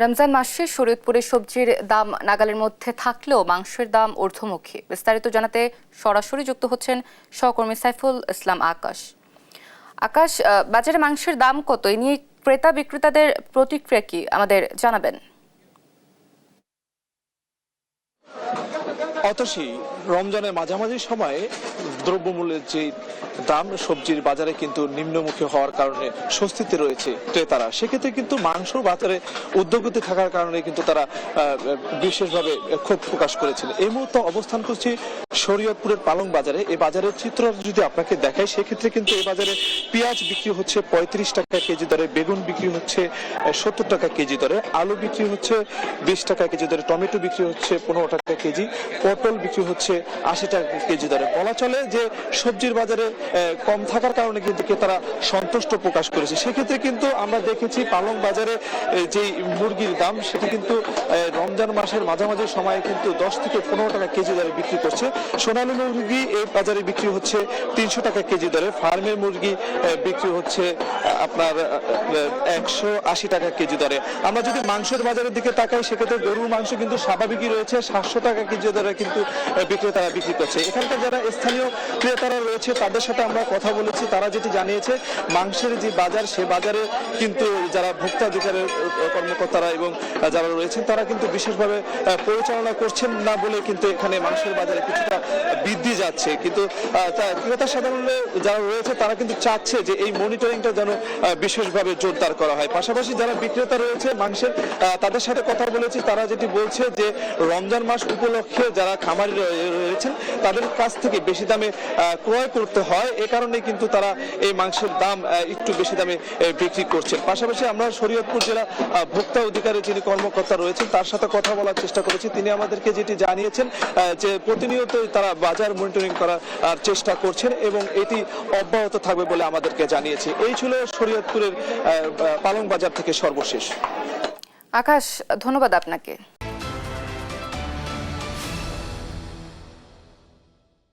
রমজান মাসে শরীয়তপুরে সবজির দাম নাগালের মধ্যে থাকলেও মাংসের দাম ঊর্ধ্বমুখী। বিস্তারিত জানাতে সরাসরি যুক্ত হচ্ছেন সহকর্মী সাইফুল ইসলাম আকাশ। আকাশ, বাজারে মাংসের দাম কত? এ নিয়ে ক্রেতা বিক্রেতাদের প্রতিক্রিয়া কি আমাদের জানাবেন? অতসী, রমজানের মাঝামাঝি সময়ে দ্রব্যমূল্যের যে দাম সবজির বাজারে কিন্তু নিম্নমুখী হওয়ার কারণে স্বস্তিতে রয়েছে ক্রেতারা। সেক্ষেত্রে কিন্তু মাংস বাজারে ঊর্ধ্বগতি থাকার কারণে কিন্তু তারা বিশেষভাবে ক্ষোভ প্রকাশ করেছিল। এই মুহূর্তে অবস্থান করছি শরীয়তপুরের পালং বাজারে। এই বাজারের চিত্র যদি আপনাকে দেখাই, সেক্ষেত্রে কিন্তু এই বাজারে পেঁয়াজ বিক্রি হচ্ছে 35 টাকা কেজি দরে, বেগুন বিক্রি হচ্ছে 70 টাকা কেজি দরে, আলু বিক্রি হচ্ছে 20 টাকা কেজি দরে, টমেটো বিক্রি হচ্ছে 15 টাকা কেজি, পটল বিক্রি হচ্ছে 80 টাকা কেজি দরে। বলা চলে যে সবজির বাজারে কম থাকার কারণে কিন্তু ক্রেতারা সন্তুষ্ট প্রকাশ করেছে। সেক্ষেত্রে কিন্তু আমরা দেখেছি পালং বাজারে যে মুরগির দাম সেটি কিন্তু রমজান মাসের মাঝামাঝি সময়ে কিন্তু 10 থেকে 15 টাকা কেজি দরে বিক্রি করছে। সোনালী মুরগি এই বাজারে বিক্রি হচ্ছে 300 টাকা কেজি দরে, ফার্মের মুরগি বিক্রি হচ্ছে আপনার 180 টাকা কেজি দরে। আমরা যদি মাংসের বাজারের দিকে তাকাই, সেক্ষেত্রে গরুর মাংস কিন্তু স্বাভাবিকই রয়েছে 700 টাকা কেজি দরে কিন্তু বিক্রেতারা বিক্রি করছে। এখানকার যারা স্থানীয় ক্রেতারা রয়েছে তাদের সাথে আমরা কথা বলেছি। তারা যেটি জানিয়েছে, মাংসের যে বাজার, সে বাজারে কিন্তু যারা ভোক্তা অধিকারের কর্মকর্তারা এবং যারা রয়েছেন তারা কিন্তু বিশেষভাবে পরিচালনা করছেন না বলে কিন্তু এখানে মাংসের বাজারে কিছুটা বৃদ্ধি যাচ্ছে। কিন্তু ক্রেতা সাধারণ যারা রয়েছে তারা কিন্তু চাচ্ছে যে এই মনিটরিংটা যেন বিশেষভাবে জোরদার করা হয়। পাশাপাশি যারা বিক্রেতা রয়েছে মাংসের, তাদের সাথে কথা বলেছি। তারা যেটি বলছে যে রমজান মাস উপলক্ষে যারা খামারি রয়েছেন তাদের কাছ থেকে বেশি দামে ক্রয় করতে হয়, এ কারণে কিন্তু তারা এই মাংসের দাম একটু বেশি দামে বিক্রি করছেন। পাশাপাশি আমরা শরীয়তপুর জেলা ভোক্তা অধিকারের যিনি কর্মকর্তা রয়েছেন তার সাথে কথা বলার চেষ্টা করেছি। তিনি আমাদেরকে যেটি জানিয়েছেন যে প্রতিনিয়ত তারা বাজার মনিটরিং করার চেষ্টা করছেন এবং এটি অব্যাহত থাকবে বলে আমাদেরকে জানিয়েছে। এই ছিল শরীয়তপুরের পালং বাজার থেকে সর্বশেষ। আকাশ, ধন্যবাদ আপনাকে।